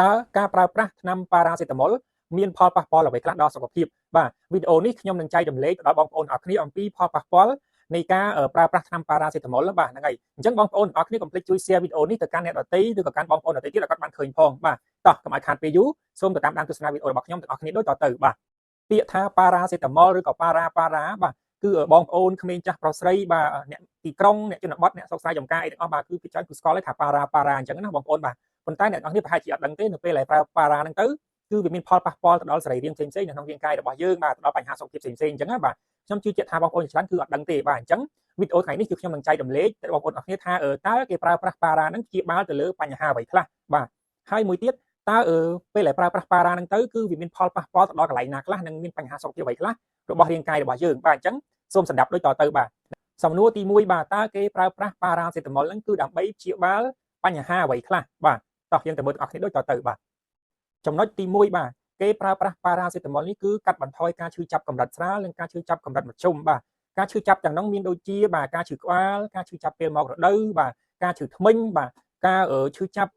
តើការប្រើប្រាស់ថ្នាំប៉ារ៉ាសេតាមុលមានផលប៉ះពាល់អ្វីខ្លះដល់សុខភាពបាទវីដេអូនេះខ្ញុំនឹងចែករំលែកទៅដល់បងប្អូនអរគ្នាអំពីផលប៉ះពាល់នៃការប្រើប្រាស់ថ្នាំប៉ារ៉ាសេតាមុលបាទហ្នឹងហើយអញ្ចឹងបងប្អូនអរគ្នាកុំភ្លេចជួយ share វីដេអូនេះទៅកាន់អ្នកដទៃឬក៏កាន់បងប្អូនដទៃទៀតឲ្យគាត់បានឃើញផងបាទតោះកុំឲ្យខាតពេលយូរសូមទៅតាមដានទស្សនាវីដេអូរបស់ខ្ញុំទាំងអស់គ្នាដូចតទៅបាទពាក្យថាប៉ារ៉ាសេតាមុលឬក៏ប៉ារ៉ាបាទគឺបងប្អូនក្មេងចាស់ប្រុសស្រីបាទអ្នកទីក្រុងអ្នកជនបទអ្នកស្រុកស្រែចម្ការអីទាំងអស់បាទគឺពីច្រើនគឺស្គាល់ថាប៉ារ៉ាអញ្ចឹងណាបងប្អូនបាទប៉ុន្តែអ្នកនរគ្នាប្រហែលជាអត់ដឹងទេនៅពេលដែលប្រើប៉ារ៉ាហ្នឹងទៅគឺវាមានផលប៉ះពាល់ទៅដល់សរីរាង្គផ្សេងៗនៅក្នុងរាងកាយរបស់យើងបាទទៅដល់បញ្ហាសុខភាពផ្សេងៗអញ្ចឹងណាបាទខ្ញុំជឿជាក់ថាបងប្អូនច្រើនគឺអត់ដឹងទេបាទអញ្ចឹងវីដេអូថ្ងៃនេះគឺខ្ញុំនឹងចែករំលែកទៅបងប្អូនអរគ្នាថាតើគេប្រើប្រាស់ប៉ារ៉ាហ្នឹងព្យាបាលទៅលើបញ្ហាអ្វីខ្លះបាទហើយមួយទៀតតើពេលដែលប្រើប្រាស់ប៉ារ៉ាហ្នឹងទៅគឺវាមានផលប៉ះពាល់ទៅដល់កន្លែងណាខ្លះនិងមានបញ្ហាសុខភាពអ្វីខ្លះរបស់រាងកាយរបស់យើងបាទអញ្ចឹងសូមសម្ដាប់ដូចតទៅបាទសំណួរទី1បាទតើគេប្រើប្រាស់ប៉ារ៉ាសេតាមុលហ្នឹងគឺដើម្បីព្យាបាលបញ្ហាអ្វីខ្លះបាទតោះយើងទៅមើលទាំងអស់គ្នាដូចតទៅបាទចំណុចទី1បាទគេប្រើប្រាស់ប៉ារ៉ាសេតាមុលនេះគឺកាត់បន្ថយការឈឺចាប់កម្រិតស្រាលនិងការឈឺចាប់កម្រិតមធ្យមបាទការឈឺចាប់ទាំងនោះមានដូចជាបាទការឈឺក្បាលការឈឺចាប់ពេលមករដូវបាទការឈឺធ្មេញបាទការឈឺចាប់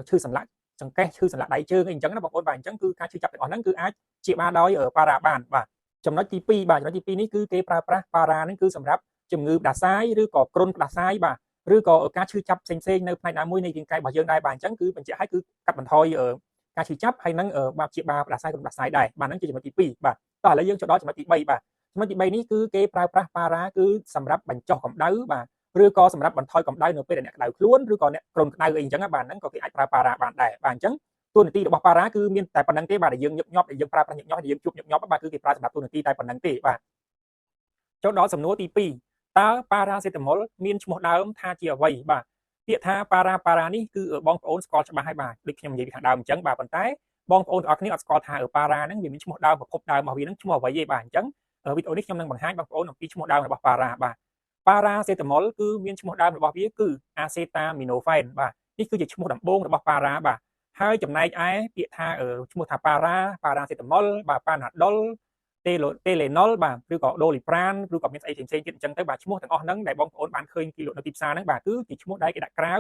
ឈឺសន្លាក់ចង្កេះឈឺសន្លាក់ដៃជើងអីអញ្ចឹងណាបងប្អូនបាទអញ្ចឹងគឺការឈឺចាប់ទាំងអស់ហ្នឹងគឺអាចព្យាបាលដោយប៉ារ៉ាបានបាទចំណុចទី2បាទចំណុចទី2នេះគឺគេប្រើប្រាស់ប៉ារ៉ានេះគឺសម្រាប់ជំងឺផ្ដាសាយឬក៏គ្រុនផ្ដាសាយបាទឬក៏ការឈឺចាប់ផ្សេងៗនៅផ្នែកណាមួយនៃរាងកាយរបស់យើងដែរបាទអញ្ចឹងគឺបញ្ជាក់ឲ្យគឺកាត់បន្ថយការឈឺចាប់ហើយនឹងបាទព្យាបាលផ្ដាសាយគ្រុនផ្ដាសាយដែរបាទហ្នឹងជាចំណុចទី2បាទតោះឥឡូវយើងចូលដល់ចំណុចទី3បាទចំណុចទី3នេះគឺគេប្រើប្រាស់ប៉ារ៉ាគឺសម្រាប់បញ្ចុះកម្ដៅបាទឬក៏សម្រាប់បន្ថយកម្ដៅនៅពេលដែលអ្នកក្ដៅខ្លួនឬក៏អ្នកគ្រុនក្ដៅអីអញ្ចឹងបាទហ្នឹងក៏គេអាចប្រើប៉ារ៉ាបានដែរបាទអញ្ចឹងតួនាទីរបស់ប៉ារ៉ាគឺមានតែប៉ុណ្្នឹងទេបាទដែលយើងញឹកញាប់ដែលយើងប្រើប្រាស់ញឹកញាប់ដែលយើងជួបញឹកញាប់បាទគឺគេប្រើសម្រាប់តួនាទីតែប៉ុណ្្នឹងទេបាទចូលដល់សំណួរទី2តើប៉ារ៉ាសេតាមុលមានឈ្មោះដើមថាជាអ្វីបាទពាក្យថាប៉ារ៉ានេះគឺបងប្អូនស្គាល់ច្បាស់ហើយបាទដូចខ្ញុំនិយាយពីខាងដើមអញ្ចឹងបាទប៉ុន្តែបងប្អូនទាំងអស់គ្នាអត់ស្គាល់ថាប៉ារ៉ាហ្នឹងវាមានឈ្មោះដើមប្រភពដើមរបស់វាហ្នឹងឈ្មោះអ្វីទេបាទអញ្ចឹងវីដេអូនេះខ្ញុំនឹងបង្ហាញបងប្អូនអំពីឈ្មោះដើមរបស់ប៉ារ៉ាបាទប៉ារ៉ាសេតាមុលគឺមានឈ្មោះដើមរបស់វាគឺអាសេតាមីណូហ្វែនបាទនេះគឺជាឈ្មោះដំបូងរបស់ប៉ារ៉ាបាទហើយចំណែកឯពាក្យថាឈ្មោះថាប៉ារ៉ាសេតាមុលបាទប៉ាណាដុលតេលេណុលបាទឬក៏ដូលីប្រានឬក៏មានស្អីផ្សេងៗទៀតអញ្ចឹងទៅបាទឈ្មោះទាំងអស់ហ្នឹងដែលបងប្អូនបានឃើញគេលក់នៅទីផ្សារហ្នឹងបាទគឺជាឈ្មោះដែលគេដាក់ក្រៅ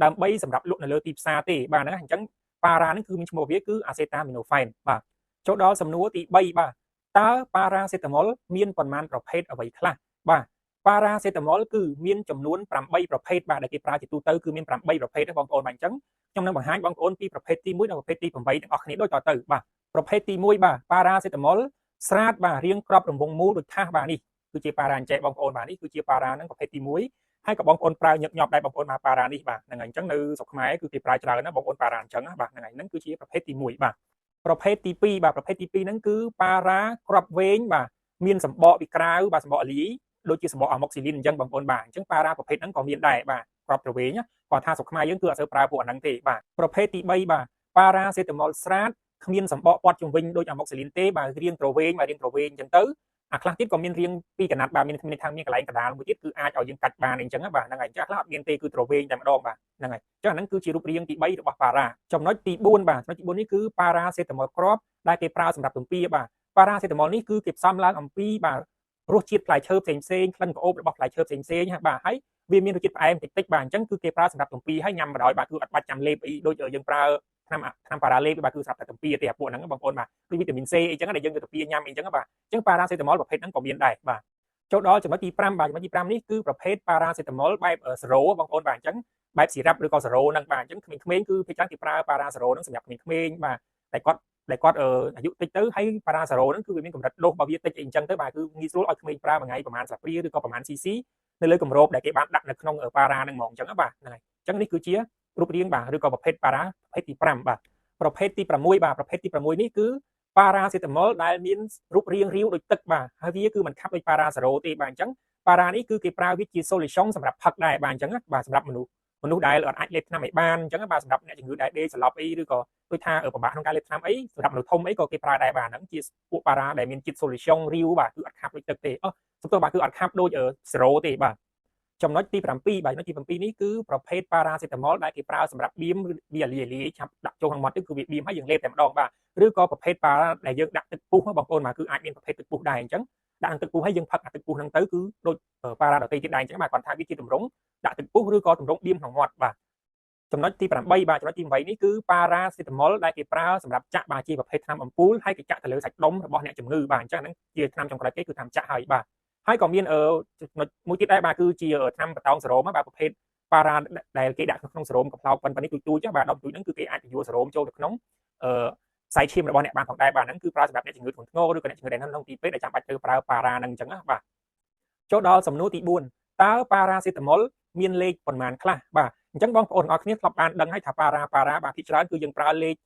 ដើម្បីសម្រាប់លក់នៅលើទីផ្សារទេបាទហ្នឹងអញ្ចឹងប៉ារ៉ាហ្នឹងគឺមានឈ្មោះវាគឺអាសេតាមីណូហ្វែនបាទចូលដល់សំណួរទី3បាទតើប៉ារ៉ាសេតាមុលមានប៉ុន្មានប្រភេទអ្វីខ្លះបាទប៉ារ៉ាសេតាមុលគឺមានចំនួន8ប្រភេទបាទដែលគេប្រើជាទូទៅគឺមាន8ប្រភេទទេបងប្អូនបាទអញ្ចឹងខ្ញុំនឹងបង្ហាញបងប្អូនពីប្រភេទទី1ដល់ប្រភេទទី8ទាំងអស់គ្នាដូចតទៅបាទប្រភេទទី1បាទប៉ារ៉ាសេតាមុលស្រាតបាទរាងក្របរង្វង់មូលដូចថាសបាទនេះគឺជាប៉ារ៉ាអញ្ចេះបងប្អូនបាទនេះគឺជាប៉ារ៉ាហ្នឹងប្រភេទទី1ហើយក៏បងប្អូនប្រើញឹកញាប់ដែរបងប្អូនមកប៉ារ៉ានេះបាទហ្នឹងហើយអញ្ចឹងនៅស្រុកខ្មែរគឺគេប្រើច្រើនណាបងប្អូនប៉ារ៉ាអញ្ចឹងណាបាទហ្នឹងហើយហ្នឹងគឺជាប្រភេទទី1បាទប្រភេទទី2បាទប្រភេទទី2ហ្នឹងគឺប៉ារ៉ាក្របវែងបាទមានសម្បកពីក្រៅបាទសម្បកអលីដូចជាសម្បកអាម៉ុកស៊ីលីនអញ្ចឹងបងប្អូនបាទអញ្ចឹងប៉ារ៉ាប្រភេទហ្នឹងក៏មានដែរបាទក្របទៅវែងគាត់ថាស្រុកខ្មែរយើងគឺអត់សូវប្រើពួកអាហ្នឹងទេបាទប្រភេទទី3បាទប៉ារ៉ាសេតាមុលស្រាតគ្មានសម្បកព័ទ្ធជុំវិញដូចអាម៉ុកស៊ីលីនទេបាទរៀងត្រវែងបាទរៀងត្រវែងអញ្ចឹងទៅអាខ្លះទៀតក៏មានរៀងពីកណាត់បាទមានថាមានកន្លែងកណ្ដាលមួយទៀតគឺអាចឲ្យយើងកាច់បានអញ្ចឹងបាទហ្នឹងហើយចាស់ខ្លះអត់មានទេគឺត្រវែងតែម្ដងបាទហ្នឹងហើយអញ្ចឹងអាហ្នឹងគឺជារូបរាងទី3របស់ប៉ារ៉ាចំណុចទី4បាទចំណុចទី4នេះគឺប៉ារ៉ាសេតាមុលគ្រាប់ដែលគេប្រើសម្រាប់ទំពាបាទប៉ារ៉ាសេតាមុលនេះគឺគេផ្សំឡើងអំពីបាទរសជាតិផ្លែឈើផ្សេងៗក្លិនក្រអូបរបស់ផ្លែឈើផ្សេងៗបាទហើយវាមានរសជាតិផ្អែមតិចៗបាទអញ្ចឹងគឺគេប្រើសម្រាប់ទំពាហើយញ៉ាំបណ្ដោយបាទគឺអត់បាច់ចាំលេបអីដូចយើងប្រើថ្នាំប៉ារ៉ាលេបបាទគឺសម្រាប់តែទំពាទេអាពួកហ្នឹងបងប្អូនបាទដូចវីតាមីន C អីចឹងដែលយើងទៅទំពាញ៉ាំអីចឹងបាទអញ្ចឹងប៉ារ៉ាសេតាមុលប្រភេទហ្នឹងក៏មានដែរបាទចូលដល់ចំណុចទី5បាទចំណុចទី5នេះគឺប្រភេទប៉ារ៉ាសេតាមុលបែបសេរ៉ូបងប្អូនបាទអញ្ចឹងបែបស៊ីរ៉ាប់ឬក៏សេរ៉ូហ្នឹងបាទអញ្ចឹងក្មេងៗគឺភាគច្រើនគេប្រើប៉ារ៉ាសេរ៉ូហ្នឹងសម្រាប់ក្មេងៗបាទតែគាត់អាយុតិចទៅហើយប៉ារ៉ាសេរ៉ូហ្នឹងគឺវាមានកម្រិតដូសរបស់វាតិចអីអញ្ចឹងទៅបាទគឺងាយស្រួលឲ្យក្មេងប្រើមួយថ្ងៃប្រហែលស្លាបព្រាឬក៏ប្រហែល cc នៅលើគម្របដែលគេបានដាក់នៅក្នុងប៉ារ៉ាហ្នឹងហ្មងអញ្ចឹងបាទហ្នឹងហើយអញ្ចឹងនេះគឺជារូបរាងបាទឬក៏ប្រភេទប៉ារ៉ាប្រភេទទី5បាទប្រភេទទី6បាទប្រភេទទី6នេះគឺប៉ារ៉ាសេតាមុលដែលមានរូបរាងរាវដូចទឹកបាទហើយវាគឺមិនខាប់ដូចប៉ារ៉ាសេរ៉ូទេបាទអញ្ចឹងប៉ារ៉ានេះគឺគេប្រើវាជា solution សម្រាប់ផឹកដែរបាទអញ្ចឹងបាទសម្រាប់មនុស្សដែលអត់អាចលេបថ្នាំឲ្យបានអញ្ចឹងបាទសម្រាប់អ្នកជំងឺដែលដេកសន្លប់អីឬក៏ដូចថាពិបាកក្នុងការលេបថ្នាំអីសម្រាប់មនុស្សធំអីក៏គេប្រើដែរបាទហ្នឹងជាពួកប៉ារ៉ាដែលមានជាតិ solution រាវបាទគឺអត់ខាប់ដូចទឹកទេសំទោសបាទគឺអត់ខាប់ដូចសេរ៉ូទេបាទចំណុចទី7បាទចំណុចទី7នេះគឺប្រភេទប៉ារ៉ាសេតាមុលដែលគេប្រើសម្រាប់បៀមវាលាយឆាប់ដាក់ចូលក្នុងមាត់ទឹកគឺវាបៀមហើយយើងលេបតែម្ដងបាទឬក៏ប្រភេទប៉ារ៉ាដែលយើងដាក់ទឹកពុះបងប្អូនបាទគឺអាចមានប្រភេទទឹកពុះដែរអញ្ចឹងដាក់ទឹកពុះហើយយើងផឹកអាទឹកពុះហ្នឹងទៅគឺដូចប៉ារ៉ាដតៃទៀតដែរអញ្ចឹងបាទគាត់ថាវាជាទម្រង់ដាក់ទឹកពុះឬក៏ទម្រង់បៀមក្នុងមាត់បាទ ចំណុចទី8បាទចំណុចទី8នេះគឺ paracetamol ដែលគេប្រើសម្រាប់ចាក់បាទជាប្រភេទថ្នាំអំពូលហើយគេចាក់ទៅលើសាច់ដុំរបស់អ្នកជំងឺបាទអញ្ចឹងហ្នឹងជាថ្នាំចុងក្រោយគេគឺថ្នាំចាក់ហើយបាទហើយក៏មានចំណុចមួយទៀតដែរបាទគឺជាថ្នាំបតោងសេរ៉ូមបាទប្រភេទ para ដែលគេដាក់ក្នុងសេរ៉ូមកំប្លោកប៉ុណ្ណឹងទូចៗបាទ10ទូចហ្នឹងគឺគេអាចបញ្យល់សេរ៉ូមចូលទៅក្នុងខ្សែឈាមរបស់អ្នកបានផងដែរបាទហ្នឹងគឺប្រើសម្រាប់អ្នកជំងឺធ្ងន់ធ្ងរឬក៏អ្នកជំងឺដែលនៅក្នុងទីពេទ្យដែលចាំបាច់ត្រូវប្រើ para ហ្នឹងអញ្ចឹងណាបាទចូលដល់សំណួរទី4តើ paracetamol មានលេខប៉ុន្មានខ្លះបាទអញ្ចឹងបងប្អូនទាំងអស់គ្នាធ្លាប់បានដឹងហើយថា para បាទភាគច្រើនគឺយើងប្រើលេខ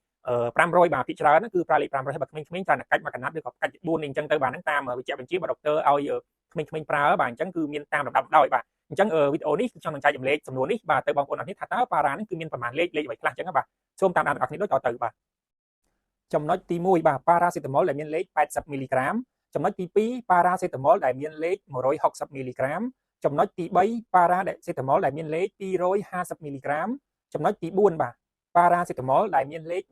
500បាទភាគច្រើនគឺប្រើលេខ500បើក្មេងៗច្រើនតែកាច់មួយកណាត់ឬក៏កាច់4អញ្ចឹងទៅបាទហ្នឹងតាមវិជ្ជាបញ្ជារបស់ដុកទ័រឲ្យក្មេងៗប្រើបាទអញ្ចឹងគឺមានតាមលំដាប់ដោយបាទអញ្ចឹងវីដេអូនេះខ្ញុំនឹងចែករំលែកសំណួរនេះបាទទៅបងប្អូនទាំងអស់គ្នាថាតើ para ហ្នឹងគឺមានប៉ុន្មានលេខអ្វីខ្លះអញ្ចឹងបាទសូមតាមដានបងប្អូនដូចតទៅបាទចំណុចទី1បាទ paracetamol ដែលមានលេខ80មីលីក្រាមចំណុចទី2 paracetamol ដែលមានលេខ160មីលីក្រាមចំណុចទី3 paracetamol ដែលមានលេខ250មីលីក្រាមចំណុចទី4បាទ paracetamol ដែលមានលេខ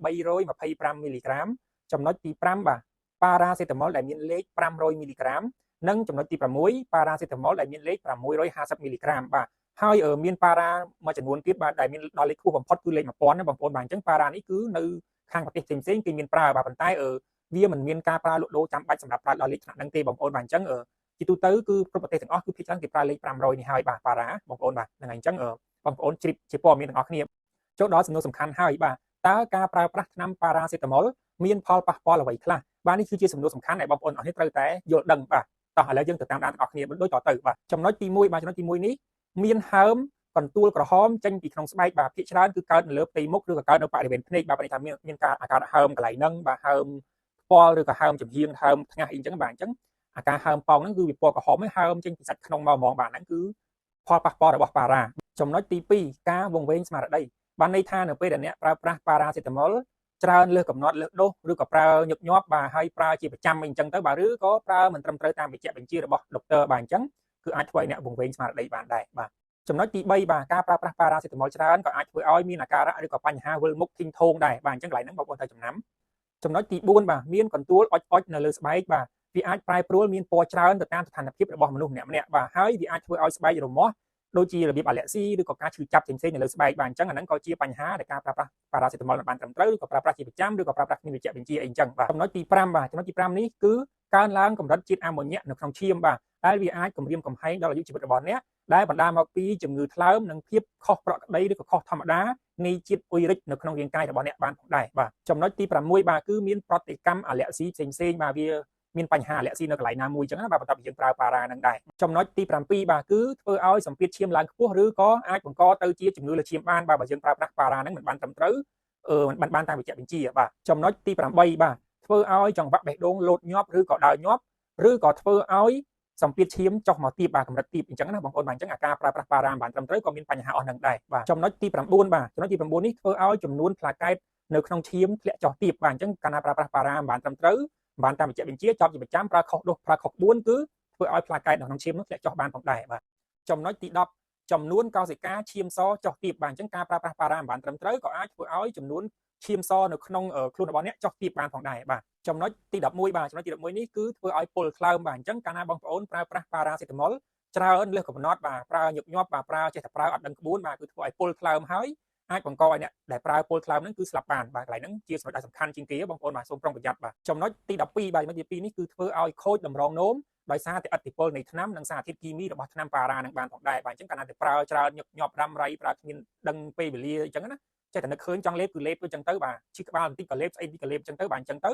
325មីលីក្រាមចំណុចទី5បាទ paracetamol ដែលមានលេខ500មីលីក្រាមនិងចំណុចទី6 paracetamol ដែលមានលេខ650មីលីក្រាមបាទហើយមាន para មួយចំនួនទៀតបាទដែលមានដល់លេខខ្ពស់បំផុតគឺលេខ1000ណាបងប្អូនបាទអញ្ចឹង para នេះគឺនៅខាងប្រទេសផ្សេងៗគេមានប្រើបាទប៉ុន្តែវាមិនមានការប្រើលក់ដូរចាំបាច់សម្រាប់ប្រើដល់លេខថ្នាក់ហ្នឹងទេបងប្អូនបាទអញ្ចឹងជាទូទៅគឺគ្រប់ប្រទេសទាំងអស់គឺភាគច្រើនគេប្រើលេខ500នេះហើយបាទ para បងប្អូនបាទហ្នឹងហើយអញ្ចឹងបងប្អូនជ្រាបជាព័ត៌មានទាំងអស់គ្នាចូលដល់សំណួរសំខាន់ហើយបាទតើការប្រើប្រាស់ថ្នាំ paracetamol មានផលប៉ះពាល់អ្វីខ្លះបាទនេះគឺជាសំណួរសំខាន់ដែលបងប្អូនទាំងអស់គ្នាត្រូវតែយល់ដឹងបាទតោះឥឡូវយើងទៅតាមដានទាំងអស់គ្នាដូចតទៅបាទចំណុចទី1បាទចំណុចទី1នេះមានហើមកន្ទួលក្រហមចេញពីក្នុងស្បែកបាទភាគច្រើនគឺកើតនៅលើផ្ទៃមុខឬក៏កើតនៅបរិវេណភ្នែកបាទបើថាមានការអាការហើមកន្លែងហ្នឹងបាទហើមផ្ពាល់ឬក៏ហើមចំហៀងហើមថ្ងាសអីអញ្ចឹងបាទអញ្ចឹងអាការហើមប៉ោងហ្នឹងគឺវាពណ៌ក្រហមហើយហើមចេញពីសាច់ក្នុងមកហ្មងបាទហ្នឹងគឺផលប៉ះពាល់របស់ para ចំណុចទី2ការវង្វេងស្មារតីបានន័យថានៅពេលដែលអ្នកប្រើប្រាស់ paracetamol ច្រើនលើសកំណត់លើសដូសឬក៏ប្រើញឹកញាប់បាទហើយប្រើជាប្រចាំអីអញ្ចឹងទៅបាទឬក៏ប្រើមិនត្រឹមត្រូវតាមវិជ្ជាបញ្ជារបស់ដុកទ័របាទអញ្ចឹងគឺអាចធ្វើឲ្យអ្នកវង្វេងស្មារតីបានដែរបាទចំណុចទី3បាទការប្រើប្រាស់ paracetamol ច្រើនក៏អាចធ្វើឲ្យមានអាការៈឬក៏បញ្ហាវិលមុខធីងធងដែរបាទអញ្ចឹងកន្លែងហ្នឹងបងប្អូនត្រូវចំណាំចំណុចទី4បាទមានកន្ទួលអុចនៅលើស្បែកបាទវាអាចប្រែប្រួលមានពណ៌ច្រើនទៅតាមស្ថានភាពរបស់មនុស្សម្នាក់ៗបាទហើយវាអាចធ្វើឲ្យស្បែករមាស់ដូចជារបៀបអាឡែស៊ីឬក៏ការឈឺចាប់ផ្សេងៗនៅលើស្បែកបាទអញ្ចឹងអាហ្នឹងក៏ជាបញ្ហាដែលការប្រើប្រាស់ paracetamol មិនបានត្រឹមត្រូវឬក៏ប្រើប្រាស់ជាប្រចាំឬក៏ប្រើប្រាស់គ្មានវិជ្ជាបញ្ជាអីអញ្ចឹងបាទចំណុចទី5បាទចំណុចទី5នេះគឺកើនឡើងកម្រិតជាតិអាម៉ូញ៉ាក់នៅក្នុងឈាមបាទដែលវាអាចគំរាមកំហែងដល់អាយុជីវិតរបស់អ្នកដែលបណ្ដាលមកពីជំងឺថ្លើមនិងភាពខុសប្រក្រតីឬក៏ខុសធម្មតានៃជាតិអ៊ុយរិកនៅក្នុងរាងកាយរបស់អ្នកបានផងដែរបាទចំណុចទី6បាទគឺមានប្រតិកម្មអាឡែស៊ីផ្សេងៗបាទវាមានបញ្ហាអាឡែស៊ីនៅកន្លែងណាមួយអញ្ចឹងណាបាទបន្ទាប់ពីយើងប្រើ para នឹងដែរចំណុចទី7បាទគឺធ្វើឲ្យសម្ពាធឈាមឡើងខ្ពស់ឬក៏អាចបង្កទៅជាជំងឺលើឈាមបានបាទបើយើងប្រើប្រាស់ para នឹងមិនបានត្រឹមត្រូវមិនបានតាមវិជ្ជាបញ្ជាបាទចំណុចទី8បាទធ្វើឲ្យចង្វាក់បេះដូងលោតញាប់ឬក៏ដើរញាប់ឬក៏ធ្វើឲ្យសម្ពាធឈាមចុះមកទាបបាទកម្រិតទាបអញ្ចឹងណាបងប្អូនបាទអញ្ចឹងអាការប្រើប្រាស់ para មិនបានត្រឹមត្រូវក៏មានបញ្ហាអស់នឹងដែរបាទចំណុចទី9បាទចំណុចទី9នេះធ្វើឲ្យចំនួនផ្លាកែតនៅក្នុងឈាមធ្លាក់ចុះទាបបាទអញ្ចឹងកាលណាប្រើប្រាស់ para មិនបានត្រឹមត្រូវបានតាមវិជ្ជាបញ្ជាចប់ជាប្រចាំប្រើខុសដូសប្រើខុសក្បួនគឺធ្វើឲ្យផ្លាកែតនៅក្នុងឈាមនោះធ្លាក់ចុះបានផងដែរបាទចំណុចទី10ចំនួនកោសិកាឈាមសចុះទាបបាទអញ្ចឹងការប្រើប្រាស់ para មិនបានត្រឹមត្រូវក៏អាចធ្វើឲ្យចំនួនឈាមសនៅក្នុងខ្លួនរបស់អ្នកចុះទាបបានផងដែរបាទចំណុចទី11បាទចំណុចទី11នេះគឺធ្វើឲ្យពុលថ្លើមបាទអញ្ចឹងកាលណាបងប្អូនប្រើប្រាស់ paracetamol ច្រើនលើសកំណត់បាទប្រើញឹកញាប់បាទប្រើចេះតែប្រើអត់ដឹងក្បួនបាទគឺធ្វើឲ្យពុលថ្លើមហើយអាចបង្កឲ្យអ្នកដែលប្រើពុលថ្លើមហ្នឹងគឺស្លាប់បានបាទកន្លែងហ្នឹងជាចំណុចដែលសំខាន់ជាងគេបងប្អូនបាទសូមប្រុងប្រយ័ត្នបាទចំណុចទី12បាទចំណុចទី2នេះគឺធ្វើឲ្យខូចតម្រងនោមដោយសារតែឥទ្ធិពលនៃថ្នាំនិងសារធាតុគីមីរបស់ថ្នាំ para ហ្នឹងបានផងដែរបាទអញ្ចឹងកាលណាតែប្រើច្រើនញឹកញាប់រ៉ាំរ៉ៃប្រើគ្មានដឹងពេលវេលាអញ្ចឹងណាចេះតែនឹកឃើញចង់លេបគឺលេបទៅអញ្ចឹងទៅបាទឈឺក្បាលបន្តិចក៏លេបស្អីបន្តិចក៏លេបអញ្ចឹងទៅបាទអញ្ចឹងទៅ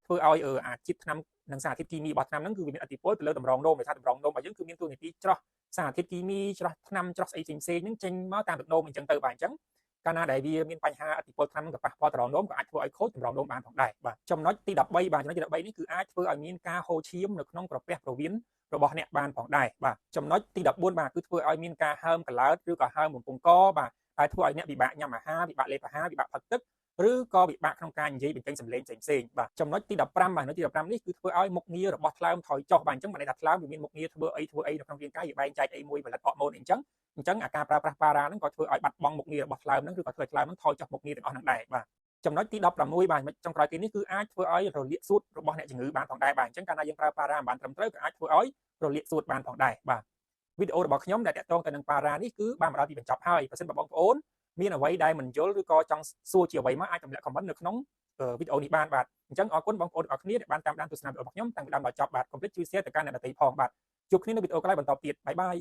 ធ្វើឲ្យអាជាតិថ្នាំនិងសារធាតុគីមីរបស់ថ្នាំហ្នឹងគឺវាមានឥទ្ធិពលទៅលើតម្រងនោមដោយសារតម្រងនោមរបស់យើងគឺមានតួនាទីច្រោះសារធាតុគីមីច្រោះថ្នាំច្រោះស្អីផ្សេងៗហ្នឹងចេញមកតាមទឹកនោមអញ្ចឹងទៅបាទអញ្ចឹងកាលណាដែលវាមានបញ្ហាឥទ្ធិពលថ្នាំនឹងប៉ះពាល់តម្រងនោមក៏អាចធ្វើឲ្យខូចតម្រងនោមបានផងដែរបាទចំណុចទី13បាទចំណុចទី13នេះគឺអាចធ្វើឲ្យមានការហូរឈាមនៅក្នុងក្រពះប្រវៀនរបស់អ្នកបានផងដែរបាទចំណុចទី14បាទគឺធ្វើឲ្យមានការហើមកឡើតឬក៏ហើមបំពង់កបាទហើយធ្វើឲ្យអ្នកពិបាកញ៉ាំអាហារពិបាកលេបអាហារពិបាកផឹកទឹកឬក៏ពិបាកក្នុងការនិយាយបញ្ចេញសម្លេងផ្សេងៗបាទចំណុចទី15បាទចំណុចទី15នេះគឺធ្វើឲ្យមុខងាររបស់ថ្លើមថយចុះបាទអញ្ចឹងបានន័យថាថ្លើមវាមានមុខងារធ្វើអីនៅក្នុងរាងកាយវាបែងចែកអីមួយផលិតហូម៉ូនអីអញ្ចឹងអាការប្រើប្រាស់ para ហ្នឹងក៏ធ្វើឲ្យបាត់បង់មុខងាររបស់ថ្លើមហ្នឹងឬក៏ធ្វើឲ្យថ្លើមហ្នឹងថយចុះមុខងារទាំងអស់ហ្នឹងដែរបាទចំណុចទី16បាទចុងក្រោយគេនេះគឺអាចធ្វើឲ្យរលាកសួតរបស់អ្នកជំងឺបានផងដែរបាទអញ្ចឹងកាលណាយើងប្រើ para មិនបានត្រឹមត្រូវក៏អាចធ្វើឲ្យរលាកសួតបានផងដែរបាទវីដេអូរបស់ខ្ញុំដែលតាក់ទងទៅនឹង para នេះគឺបានមកដល់ទីបញ្ចប់ហើយបើសិនបើបងប្អូន មានអ្វីដែលមិនយល់ឬក៏ចង់សួរជាអ្វីមកអាចទម្លាក់ comment នៅក្នុងវីដេអូនេះបានបាទអញ្ចឹងអរគុណបងប្អូនទាំងអស់គ្នាដែលបានតាមដានទស្សនាវីដេអូរបស់ខ្ញុំតាំងពីដើមដល់ចប់បាទកុំភ្លេចជួយ share ទៅកាន់អ្នកដទៃផងបាទជួបគ្នានៅវីដេអូក្រោយបន្តទៀតបាយបាយ